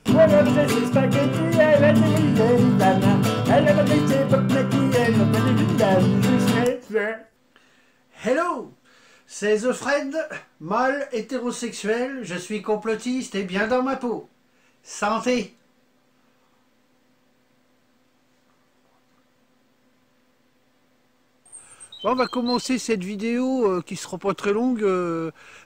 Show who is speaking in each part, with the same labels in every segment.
Speaker 1: Voilà, c'est ses spaghettis, elle a des italiennes. Elle a des spaghettis, elle a des italiennes.
Speaker 2: Hello, c'est The Fred, mâle hétérosexuel, je suis complotiste et bien dans ma peau. Santé! On va commencer cette vidéo qui sera pas très longue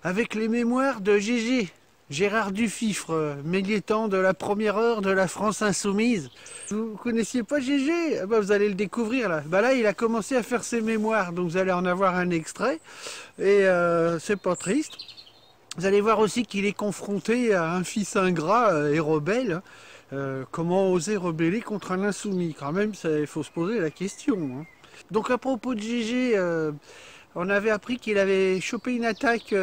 Speaker 2: avec les mémoires de Gégé, Gérard Dufifre, militant de la première heure de la France Insoumise. Vous connaissiez pas Gégé? Ah bah, vous allez le découvrir là. Bah là, il a commencé à faire ses mémoires, donc vous allez en avoir un extrait. Et c'est pas triste. Vous allez voir aussi qu'il est confronté à un fils ingrat et rebelle. Comment oser rebeller contre un insoumis? Quand même, il faut se poser la question. Hein. Donc à propos de Gégé, on avait appris qu'il avait chopé une attaque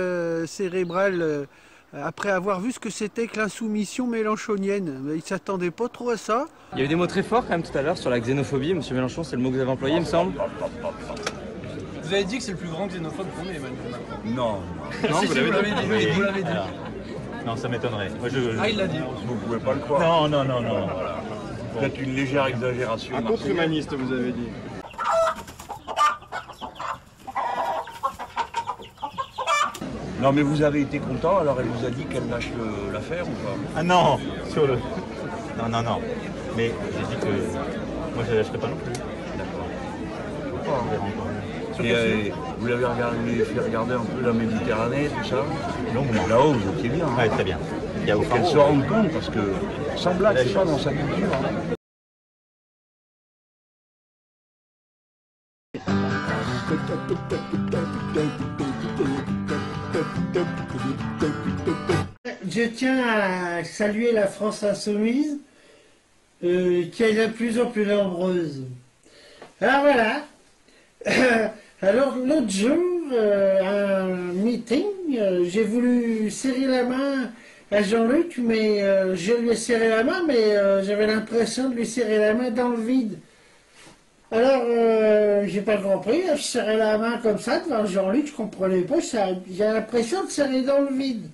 Speaker 2: cérébrale après avoir vu ce que c'était que l'insoumission mélenchonienne. Mais il ne s'attendait pas trop à ça.
Speaker 3: Il y a eu des mots très forts quand même tout à l'heure sur la xénophobie. Monsieur Mélenchon, c'est le mot que vous avez employé, il me semble.
Speaker 4: Vous avez dit que c'est le plus grand xénophobe qu'on ait, Emmanuel Macron.
Speaker 5: Non.
Speaker 3: Non, vous l'avez dit.
Speaker 4: Oui, vous l'avez dit.
Speaker 3: Alors, non, ça m'étonnerait.
Speaker 4: Ah, il l'a dit.
Speaker 5: Vous ne pouvez pas le croire.
Speaker 3: Non.
Speaker 5: Voilà. Peut-être une légère exagération.
Speaker 6: Un contre-humaniste, vous avez dit.
Speaker 5: Non, mais vous avez été content, alors elle vous a dit qu'elle lâche l'affaire ou pas?
Speaker 3: Ah non, sur le... Non. Mais j'ai dit que moi je ne lâcherai pas non plus.
Speaker 5: D'accord. Et vous l'avez fait regarder un peu la Méditerranée, tout ça?
Speaker 3: Non.
Speaker 5: Là-haut, vous étiez bien.
Speaker 3: Ouais, très bien. Il y a
Speaker 5: Faut qu'elle se rende compte, parce que sans blague, c'est pas dans sa culture. Hein.
Speaker 2: Je tiens à saluer la France Insoumise, qui est de plus en plus nombreuse. Alors voilà. Alors l'autre jour, à un meeting, j'ai voulu serrer la main à Jean-Luc, mais je lui ai serré la main, mais j'avais l'impression de lui serrer la main dans le vide. Alors, j'ai pas compris, je serrais la main comme ça devant Jean-Luc, je comprenais pas, j'ai l'impression de serrer dans le vide.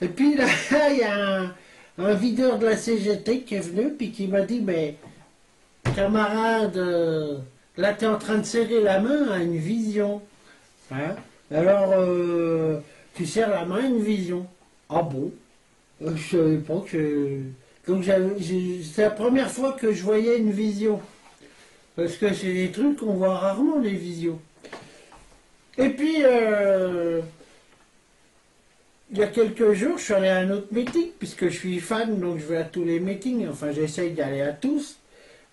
Speaker 2: Et puis là, il y a un videur de la CGT qui est venu, puis qui m'a dit, mais camarade, là tu es en train de serrer la main à une vision. Hein? Alors, tu serres la main à une vision. Ah bon? Je savais pas que... Donc c'est la première fois que je voyais une vision. Parce que c'est des trucs qu'on voit rarement, les visios. Et puis, il y a quelques jours, je suis allé à un autre meeting, puisque je suis fan, donc je vais à tous les meetings, enfin j'essaye d'aller à tous.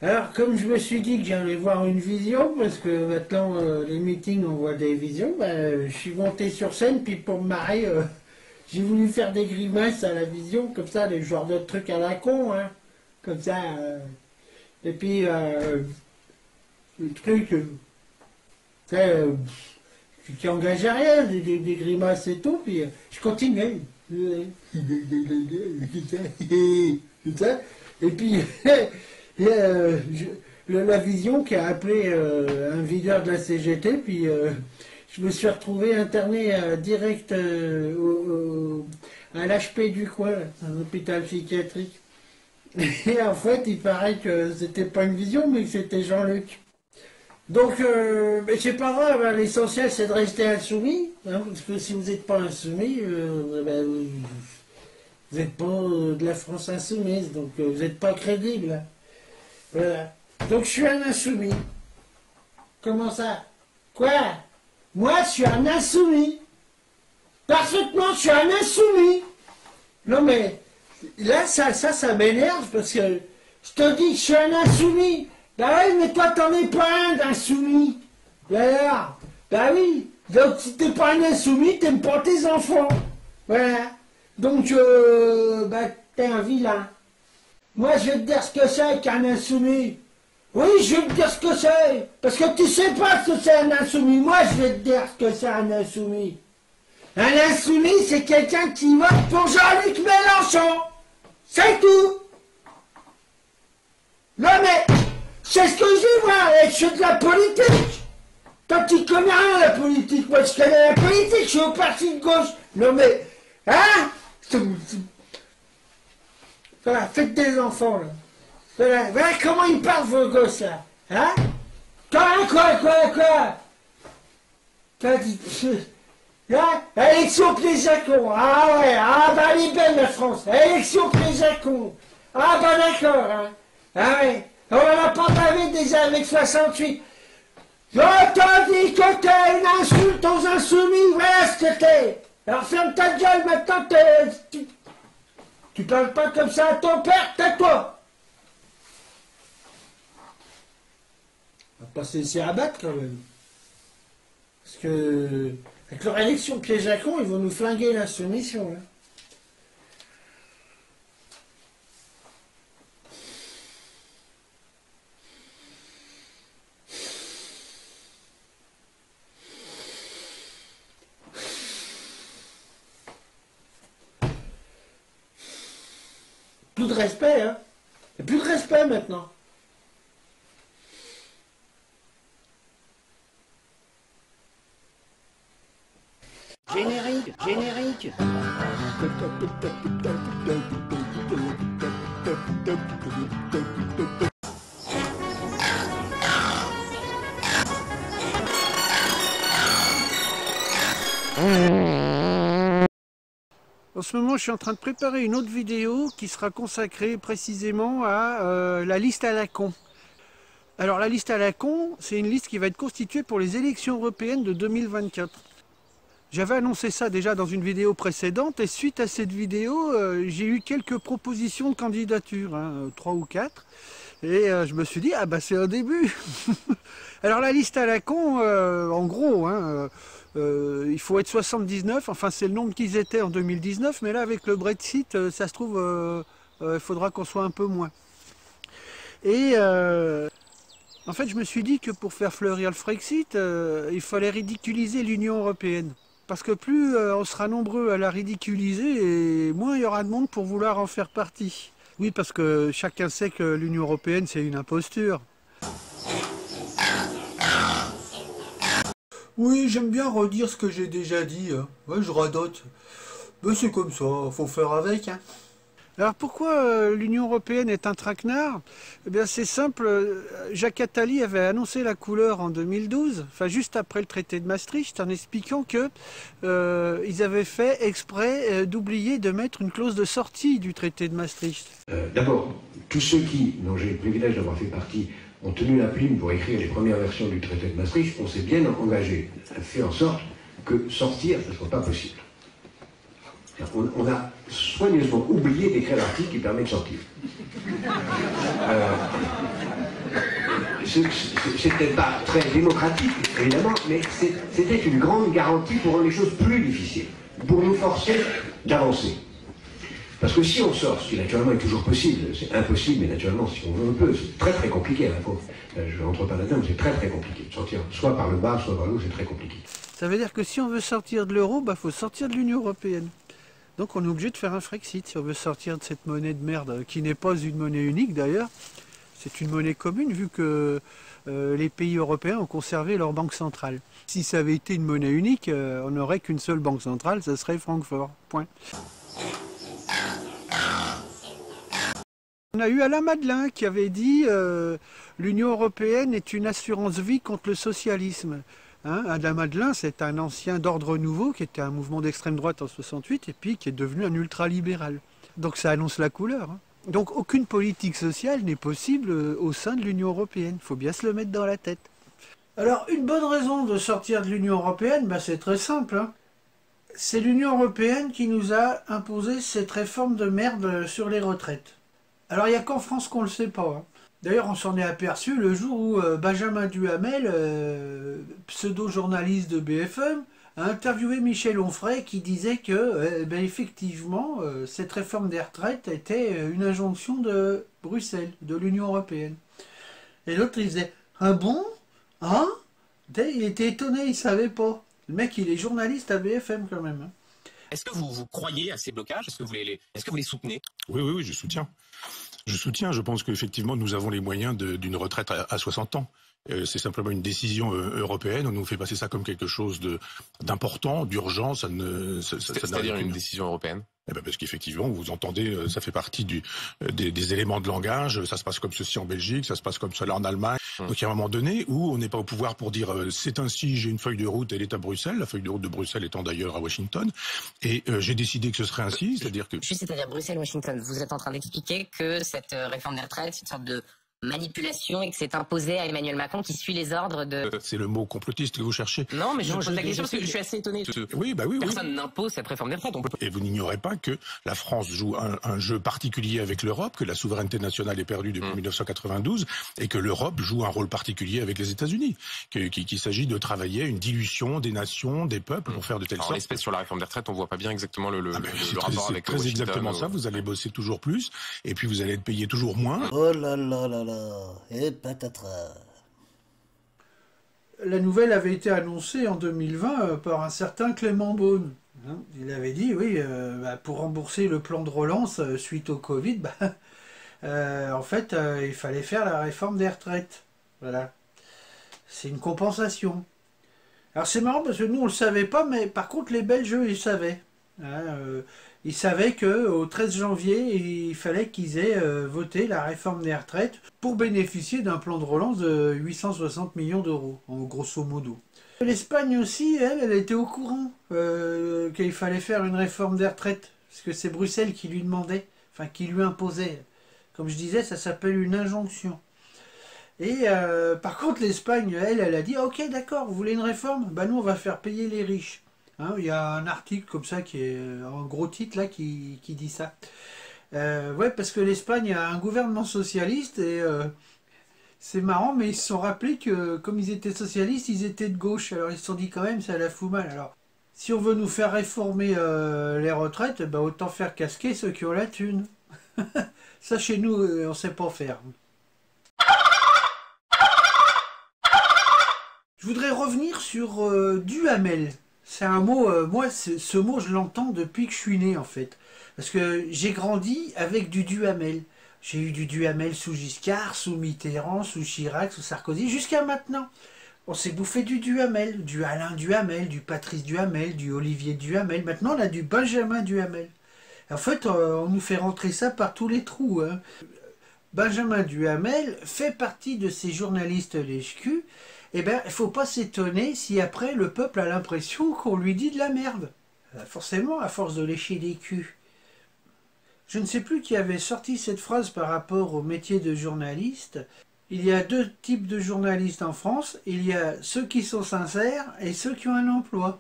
Speaker 2: Alors, comme je me suis dit que j'allais voir une vision, parce que maintenant, les meetings, on voit des visions, ben, je suis monté sur scène, puis pour me marrer, j'ai voulu faire des grimaces à la vision, comme ça, des genres de trucs à la con, hein, comme ça. Et puis, le truc, qui engage à rien, des grimaces et tout, puis je continuais. Et puis, la vision qui a appelé un videur de la CGT, puis je me suis retrouvé interné direct à l'HP du coin, un hôpital psychiatrique. Et en fait, il paraît que c'était pas une vision, mais que c'était Jean-Luc. Donc, mais c'est pas grave, hein, l'essentiel c'est de rester insoumis, hein, parce que si vous n'êtes pas insoumis, vous n'êtes pas de la France insoumise, donc vous n'êtes pas crédible. Hein. Voilà. Donc je suis un insoumis. Comment ça? Quoi? Moi je suis un insoumis. Parfaitement, je suis un insoumis. Non mais, là ça m'énerve, parce que je te dis que je suis un insoumis. Bah oui, mais toi, t'en es pas un d'insoumis. D'ailleurs, bah oui. Donc, si t'es pas un insoumis, t'aimes pas tes enfants. Voilà. Donc, bah, t'es un vilain. Moi, je vais te dire ce que c'est qu'un insoumis. Oui, je vais te dire ce que c'est. Parce que tu sais pas ce que c'est un insoumis. Moi, je vais te dire ce que c'est un insoumis. Un insoumis, c'est quelqu'un qui vote pour Jean-Luc Mélenchon. C'est tout. Non, mais... c'est ce que je dis, moi, je fais de la politique. Toi, tu connais rien, la politique. Moi, je connais la politique, je suis au parti de gauche. Non, mais, hein? Voilà, faites des enfants, là. Voilà, voilà comment ils parlent, vos gosses, là. Hein? Quoi? T'as dit... Là, élection piège à con. Ah ouais, ah bah elle est belle, la France. Élection piège à con. Ah bah d'accord, hein. Ah ouais, on n'a pas bavé déjà avec 68. Je te dis que t'es une insulte aux insoumis, voilà ce que t'es. Alors ferme ta gueule, maintenant tu parles pas comme ça à ton père, tais-toi. On va pas se laisser abattre quand même. Parce que, avec leur élection piège à con, ils vont nous flinguer la soumission. Hein. Plus de respect, hein. Il n'y a plus de respect maintenant.
Speaker 1: Générique.
Speaker 2: En ce moment, je suis en train de préparer une autre vidéo qui sera consacrée précisément à la liste à la con. Alors, la liste à la con, c'est une liste qui va être constituée pour les élections européennes de 2024. J'avais annoncé ça déjà dans une vidéo précédente et suite à cette vidéo, j'ai eu quelques propositions de candidature, hein, 3 ou 4. Et je me suis dit, ah bah c'est un début. Alors la liste à la con, en gros, hein, il faut être 79, enfin c'est le nombre qu'ils étaient en 2019, mais là avec le Brexit, ça se trouve, il faudra qu'on soit un peu moins. Et en fait je me suis dit que pour faire fleurir le Frexit, il fallait ridiculiser l'Union européenne. Parce que plus on sera nombreux à la ridiculiser, et moins il y aura de monde pour vouloir en faire partie. Oui, parce que chacun sait que l'Union européenne, c'est une imposture. Oui, j'aime bien redire ce que j'ai déjà dit. Hein. Ouais, je radote. Mais c'est comme ça, faut faire avec. Hein. Alors pourquoi l'Union européenne est un traquenard? Eh bien c'est simple, Jacques Attali avait annoncé la couleur en 2012, enfin juste après le traité de Maastricht, en expliquant que ils avaient fait exprès d'oublier de mettre une clause de sortie du traité de Maastricht.
Speaker 6: D'abord, tous ceux qui, dont j'ai le privilège d'avoir fait partie, ont tenu la plume pour écrire les premières versions du traité de Maastricht, on s'est bien engagé à faire en sorte que sortir ne soit pas possible. On a soigneusement oublié d'écrire l'article qui permet de sortir. C'était pas très démocratique, évidemment, mais c'était une grande garantie pour rendre les choses plus difficiles, pour nous forcer d'avancer. Parce que si on sort, ce qui naturellement est toujours possible, c'est impossible, mais naturellement, si on veut, on peut, c'est très très compliqué. Hein, je n'entre pas là-dedans, mais c'est très très compliqué. De sortir soit par le bas, soit par le haut, c'est très compliqué.
Speaker 2: Ça veut dire que si on veut sortir de l'euro, il faut sortir de l'Union européenne. Donc on est obligé de faire un Frexit si on veut sortir de cette monnaie de merde, qui n'est pas une monnaie unique d'ailleurs. C'est une monnaie commune vu que les pays européens ont conservé leur banque centrale. Si ça avait été une monnaie unique, on n'aurait qu'une seule banque centrale, ça serait Francfort. Point. On a eu Alain Madelin qui avait dit l'Union européenne est une assurance vie contre le socialisme. Hein, Alain Madelin, c'est un ancien d'Ordre Nouveau qui était un mouvement d'extrême droite en 68 et puis qui est devenu un ultralibéral. Donc ça annonce la couleur. Hein. Donc aucune politique sociale n'est possible au sein de l'Union européenne. Il faut bien se le mettre dans la tête. Alors une bonne raison de sortir de l'Union européenne, bah, c'est très simple. Hein. C'est l'Union européenne qui nous a imposé cette réforme de merde sur les retraites. Alors il n'y a qu'en France qu'on ne le sait pas. Hein. D'ailleurs, on s'en est aperçu le jour où Benjamin Duhamel, pseudo-journaliste de BFM, a interviewé Michel Onfray qui disait que, effectivement, cette réforme des retraites était une injonction de Bruxelles, de l'Union européenne. Et l'autre, il disait « Ah bon? Hein ?» Il était étonné, il ne savait pas. Le mec, il est journaliste à BFM quand même. Hein.
Speaker 7: Est-ce que vous croyez à ces blocages? Est-ce que vous les soutenez?
Speaker 8: Oui, je soutiens. Je pense qu'effectivement, nous avons les moyens d'une retraite à 60 ans. C'est simplement une décision européenne. On nous fait passer ça comme quelque chose d'important, d'urgent.
Speaker 9: C'est-à-dire une décision européenne?
Speaker 8: Eh ben parce qu'effectivement, vous entendez, ça fait partie des éléments de langage. Ça se passe comme ceci en Belgique, ça se passe comme cela en Allemagne. Donc il y a un moment donné où on n'est pas au pouvoir pour dire c'est ainsi, j'ai une feuille de route, elle est à Bruxelles. La feuille de route de Bruxelles étant d'ailleurs à Washington. Et j'ai décidé que ce serait ainsi, c'est-à-dire que...
Speaker 10: C'est-à-dire Bruxelles-Washington. Vous êtes en train d'expliquer que cette réforme des retraites, c'est une sorte de manipulation et que c'est imposé à Emmanuel Macron qui suit les ordres de...
Speaker 8: C'est le mot complotiste que vous cherchez.
Speaker 10: Non, mais je vous pose la question parce que je suis assez étonné.
Speaker 8: Oui, bah oui.
Speaker 10: Personne n'impose cette réforme des retraites.
Speaker 8: Et vous n'ignorez pas que la France joue un jeu particulier avec l'Europe, que la souveraineté nationale est perdue depuis 1992 et que l'Europe joue un rôle particulier avec les États-Unis. Qu'il s'agit de travailler à une dilution des nations, des peuples pour faire de telles sortes.
Speaker 9: En l'espèce, sur la réforme des retraites, on voit pas bien exactement le rapport avec
Speaker 8: très
Speaker 9: Washington,
Speaker 8: exactement ça. Vous allez bosser toujours plus et puis vous allez être payé toujours moins.
Speaker 11: Oh là là là là. Et patatras.
Speaker 2: La nouvelle avait été annoncée en 2020 par un certain Clément Beaune. Il avait dit, oui, pour rembourser le plan de relance suite au Covid, en fait, il fallait faire la réforme des retraites. Voilà. C'est une compensation. Alors c'est marrant parce que nous, on le savait pas, mais par contre, les Belges, eux, ils savaient. Ils savaient qu'au 13 janvier, il fallait qu'ils aient voté la réforme des retraites pour bénéficier d'un plan de relance de 860 millions d'euros, en grosso modo. L'Espagne aussi, elle était au courant qu'il fallait faire une réforme des retraites, parce que c'est Bruxelles qui lui demandait, enfin qui lui imposait. Comme je disais, ça s'appelle une injonction. Et par contre, l'Espagne, elle a dit « Ok, d'accord, vous voulez une réforme? Ben nous, on va faire payer les riches. » Il y a un article comme ça qui est en gros titre là qui dit ça. Ouais, parce que l'Espagne a un gouvernement socialiste et c'est marrant, mais ils se sont rappelés que comme ils étaient socialistes, ils étaient de gauche. Alors ils se sont dit quand même ça la fout mal. Alors si on veut nous faire réformer les retraites, ben, autant faire casquer ceux qui ont la thune. Ça chez nous, on sait pas faire. Je voudrais revenir sur Duhamel. C'est un mot, moi ce mot je l'entends depuis que je suis né en fait. Parce que j'ai grandi avec du Duhamel. J'ai eu du Duhamel sous Giscard, sous Mitterrand, sous Chirac, sous Sarkozy, jusqu'à maintenant. On s'est bouffé du Duhamel, du Alain Duhamel, du Patrice Duhamel, du Olivier Duhamel. Maintenant on a du Benjamin Duhamel. En fait on nous fait rentrer ça par tous les trous. Hein. Benjamin Duhamel fait partie de ces journalistes lèche-cul. Eh bien, il ne faut pas s'étonner si après le peuple a l'impression qu'on lui dit de la merde. Forcément, à force de lécher des culs. Je ne sais plus qui avait sorti cette phrase par rapport au métier de journaliste. Il y a deux types de journalistes en France. Il y a ceux qui sont sincères et ceux qui ont un emploi.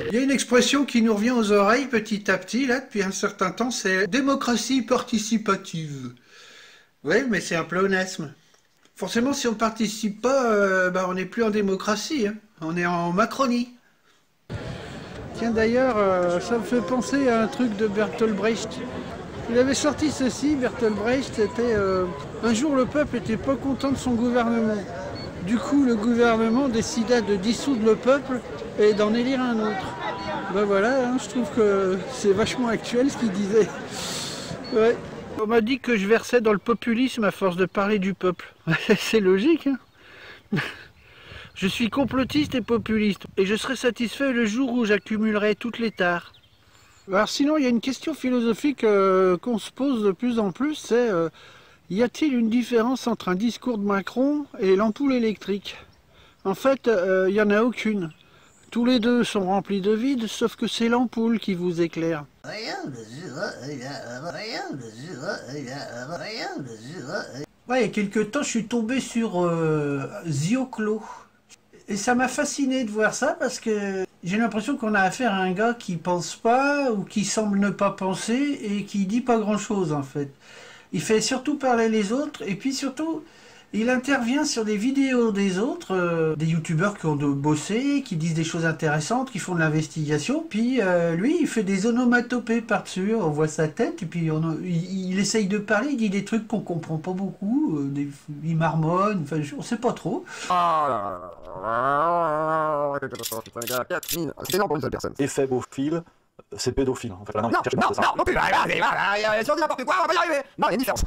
Speaker 2: Il y a une expression qui nous revient aux oreilles petit à petit, là, depuis un certain temps, c'est « démocratie participative ». Oui, mais c'est un pléonasme. Forcément, si on ne participe pas, on n'est plus en démocratie, hein. On est en Macronie. Tiens, d'ailleurs, ça me fait penser à un truc de Bertolt Brecht. Il avait sorti ceci, Bertolt Brecht, c'était un jour le peuple n'était pas content de son gouvernement. Du coup, le gouvernement décida de dissoudre le peuple et d'en élire un autre. Ben voilà, hein, je trouve que c'est vachement actuel ce qu'il disait. Ouais. On m'a dit que je versais dans le populisme à force de parler du peuple. C'est logique, hein. Je suis complotiste et populiste, et je serai satisfait le jour où j'accumulerai toutes les tares. Alors sinon, il y a une question philosophique qu'on se pose de plus en plus, c'est y a-t-il une différence entre un discours de Macron et l'ampoule électrique? En fait, il n'y en a aucune. Tous les deux sont remplis de vide, sauf que c'est l'ampoule qui vous éclaire. Ouais, il y a quelques temps, je suis tombé sur Zioclo. Et ça m'a fasciné de voir ça parce que j'ai l'impression qu'on a affaire à un gars qui pense pas ou qui semble ne pas penser et qui dit pas grand-chose en fait. Il fait surtout parler les autres et puis surtout... il intervient sur des vidéos des autres, des youtubeurs qui ont bossé, qui disent des choses intéressantes, qui font de l'investigation, puis lui, il fait des onomatopées par-dessus, on voit sa tête, et puis il essaye de parler, il dit des trucs qu'on comprend pas beaucoup, il marmonne, enfin, on sait pas trop.
Speaker 12: C'est énorme pour une seule personne. Effet beau fil, c'est pédophile. En fait, là, non,
Speaker 13: Non,
Speaker 12: il cherche
Speaker 13: non,
Speaker 12: pas ça.
Speaker 13: non, non plus. Si on dit n'importe quoi, on va pas y arriver. Non, il y a une différence.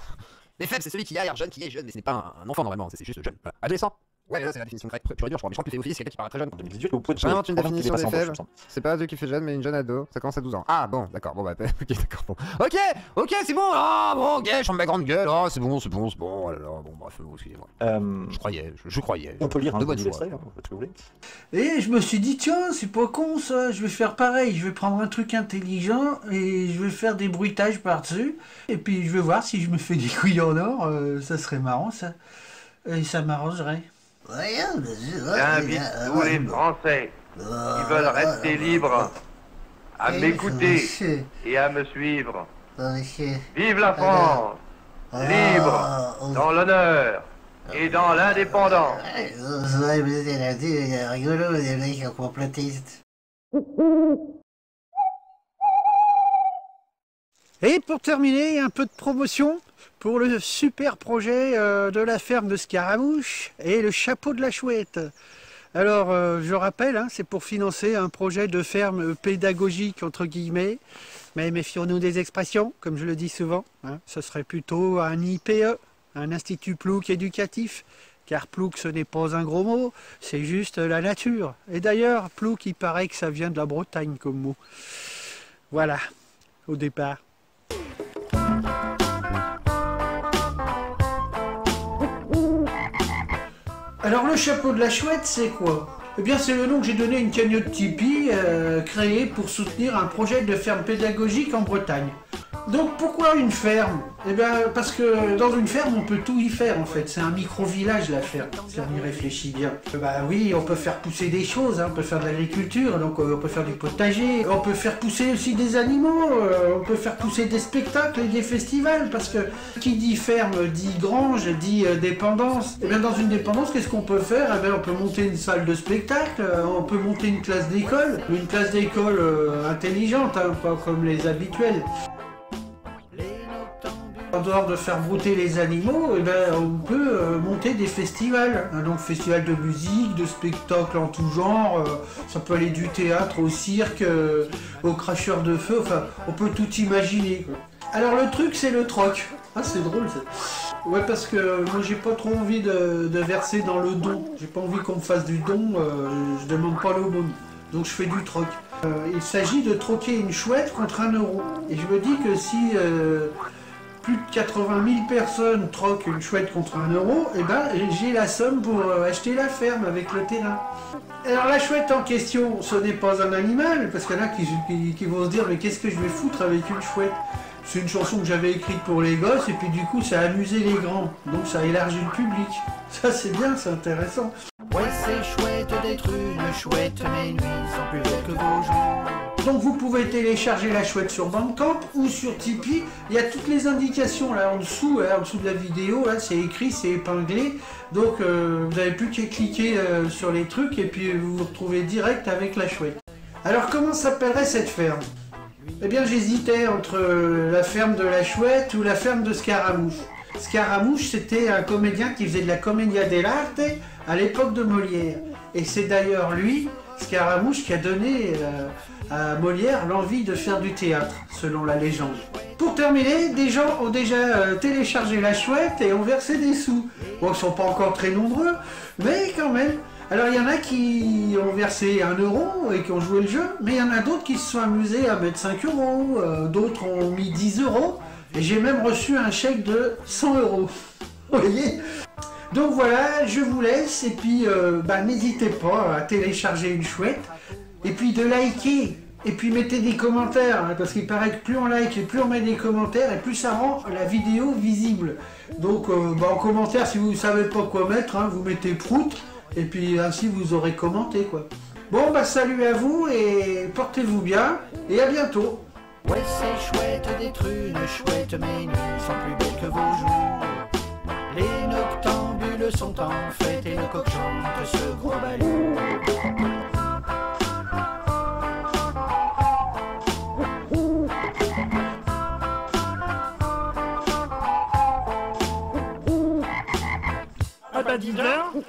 Speaker 13: Les faibles, c'est celui qui a l'air jeune, qui est jeune, mais ce n'est pas un enfant normalement, c'est juste jeune. Voilà. Adolescent. Ouais, là, c'est la définition correcte. Pur et dur, je crois. Mais je crois que pédophile, c'est quelqu'un qui paraît très jeune.
Speaker 12: En 2018, vous pouvez
Speaker 13: J'invente une définition des faibles.
Speaker 12: faibles.
Speaker 13: C'est pas un adulte qui fait jeune, mais une jeune ado. Ça commence à 12 ans. Ah bon, d'accord. Bon, bah, ok, d'accord. Bon. Ok, c'est bon. Ah bon, ok, je chante ma grande gueule. Oh, c'est bon. Oh là là. Bon, bref, excusez-moi. Je croyais.
Speaker 12: On peut lire un
Speaker 13: de
Speaker 12: peu
Speaker 13: bonne foi.
Speaker 12: ce que vous voulez.
Speaker 2: Et je me suis dit, tiens, c'est pas con ça, je vais faire pareil, je vais prendre un truc intelligent et je vais faire des bruitages par-dessus. Et puis je vais voir si je me fais des couilles en or, ça serait marrant ça. Et ça m'arrangerait.
Speaker 14: J'invite tous les Français qui veulent rester libres à m'écouter et à me suivre. Vive la France, libre, dans l'honneur et dans l'indépendance.
Speaker 11: Rigolo, les mecs complotistes.
Speaker 2: Et pour terminer, un peu de promotion pour le super projet de la ferme de Scaramouche et le chapeau de la chouette. Alors, je rappelle, hein, c'est pour financer un projet de ferme pédagogique, entre guillemets, mais méfions-nous des expressions, comme je le dis souvent. Hein, ce serait plutôt un IPE, un Institut Plouc éducatif, car Plouc, ce n'est pas un gros mot, c'est juste la nature. Et d'ailleurs, Plouc, il paraît que ça vient de la Bretagne comme mot. Voilà, au départ. Alors le chapeau de la chouette, c'est quoi? Eh bien c'est le nom que j'ai donné à une cagnotte Tipeee créée pour soutenir un projet de ferme pédagogique en Bretagne. Donc pourquoi une ferme? Eh bien parce que dans une ferme on peut tout y faire en fait, c'est un micro-village la ferme, si on y réfléchit bien. Bah oui, on peut faire pousser des choses, hein. On peut faire de l'agriculture, donc on peut faire du potager, on peut faire pousser aussi des animaux, on peut faire pousser des spectacles et des festivals, parce que qui dit ferme dit grange, dit dépendance. Et bien dans une dépendance, qu'est-ce qu'on peut faire? Eh bien on peut monter une salle de spectacle, on peut monter une classe d'école intelligente, hein, pas comme les habituelles. En dehors de faire brouter les animaux, eh ben, on peut monter des festivals. Donc festival de musique, de spectacles en tout genre, ça peut aller du théâtre au cirque, au cracheur de feu, enfin on peut tout imaginer, quoi. Alors le truc c'est le troc. Ah c'est drôle ça. Ouais parce que moi j'ai pas trop envie de verser dans le don. J'ai pas envie qu'on me fasse du don, je demande pas l'aumône. Donc je fais du troc. Il s'agit de troquer une chouette contre 1 euro. Et je me dis que si plus de 80 000 personnes troquent une chouette contre 1 euro, et ben j'ai la somme pour acheter la ferme avec le terrain. Alors la chouette en question, ce n'est pas un animal, parce qu'il y en a qui vont se dire mais qu'est-ce que je vais foutre avec une chouette? C'est une chanson que j'avais écrite pour les gosses et puis du coup ça a amusé les grands, donc ça élargit le public. Ça c'est bien, c'est intéressant.
Speaker 15: Ouais c'est chouette d'être une chouette, mes nuits sont plus belles que vos jours.
Speaker 2: Donc vous pouvez télécharger la chouette sur Bandcamp ou sur Tipeee. Il y a toutes les indications là en dessous de la vidéo, là c'est écrit, c'est épinglé. Donc vous n'avez plus qu'à cliquer sur les trucs et puis vous vous retrouvez direct avec la chouette. Alors comment s'appellerait cette ferme? Eh bien j'hésitais entre la ferme de la chouette ou la ferme de Scaramouche. Scaramouche c'était un comédien qui faisait de la commedia dell'arte à l'époque de Molière. Et c'est d'ailleurs lui, Scaramouche, qui a donné à Molière l'envie de faire du théâtre, selon la légende. Pour terminer, des gens ont déjà téléchargé la chouette et ont versé des sous. Bon, ils ne sont pas encore très nombreux, mais quand même. Alors il y en a qui ont versé 1 euro et qui ont joué le jeu, mais il y en a d'autres qui se sont amusés à mettre 5 euros, d'autres ont mis 10 euros, et j'ai même reçu un chèque de 100 euros. Vous voyez ? Donc voilà, je vous laisse, et puis n'hésitez pas à télécharger une chouette, et puis de liker, et puis mettez des commentaires, hein, parce qu'il paraît que plus on like et plus on met des commentaires, et plus ça rend la vidéo visible. Donc en commentaire, si vous ne savez pas quoi mettre, hein, vous mettez prout, et puis ainsi vous aurez commenté quoi. Bon salut à vous, et portez-vous bien, et à bientôt.
Speaker 15: Ouais c'est chouette d'être une chouette, mes nuits sont plus belles que vos jours. Les noctambules sont en fête et le coq chante ce gros ballon.
Speaker 1: Ah bah dis donc.